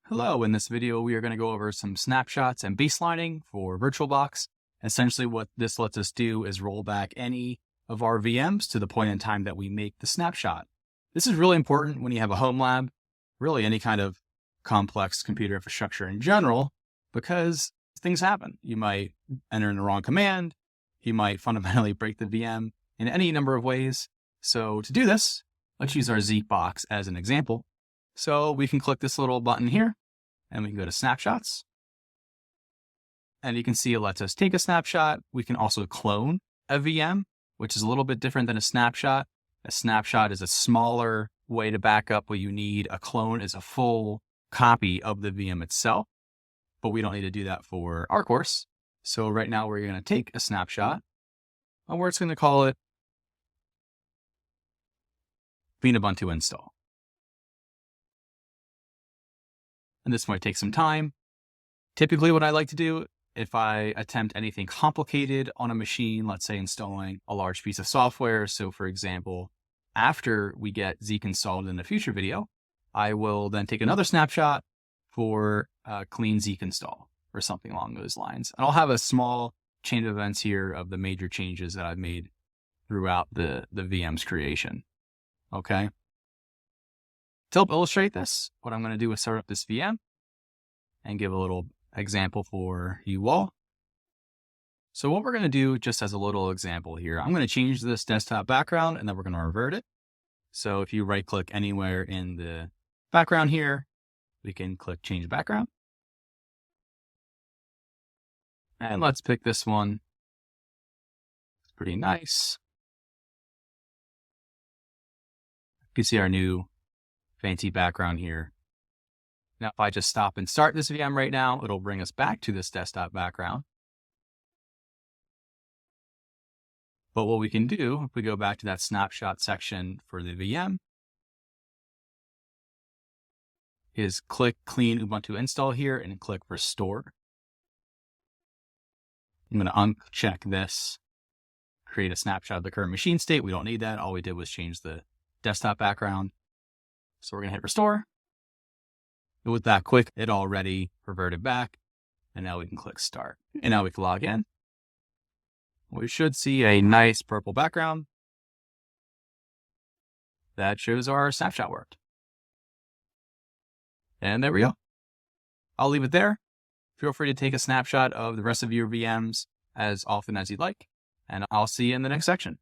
Hello, in this video we are going to go over some snapshots and baselining for VirtualBox. Essentially what this lets us do is roll back any of our VMs to the point in time that we make the snapshot. This is really important when you have a home lab, really any kind of complex computer infrastructure in general, because things happen. You might enter in the wrong command, you might fundamentally break the VM in any number of ways. So to do this, let's use our Zeek box as an example. So we can click this little button here and we can go to snapshots. And you can see it lets us take a snapshot. We can also clone a VM, which is a little bit different than a snapshot. A snapshot is a smaller way to back up what you need. A clone is a full copy of the VM itself, but we don't need to do that for our course. So right now we're going to take a snapshot and we're just going to call it Ubuntu install. And this might take some time. Typically what I like to do, if I attempt anything complicated on a machine, let's say installing a large piece of software. So for example, after we get Zeek installed in a future video, I will then take another snapshot for a clean Zeek install or something along those lines. And I'll have a small chain of events here of the major changes that I've made throughout the VM's creation. Okay. To help illustrate this, what I'm going to do is start up this VM and give a little example for you all. So what we're going to do, just as a little example here, I'm going to change this desktop background and then we're going to revert it. So if you right click anywhere in the background here, we can click change background. And let's pick this one. It's pretty nice. You can see our new fancy background here. Now, if I just stop and start this VM right now, it'll bring us back to this desktop background. But what we can do, if we go back to that snapshot section for the VM, is click clean Ubuntu install here and click restore. I'm going to uncheck this, create a snapshot of the current machine state. We don't need that. All we did was change the desktop background. So we're going to hit restore. And with that quick, it already reverted back. And now we can click start. And now we can log in. We should see a nice purple background that shows our snapshot worked. And there we go. I'll leave it there. Feel free to take a snapshot of the rest of your VMs as often as you'd like. And I'll see you in the next section.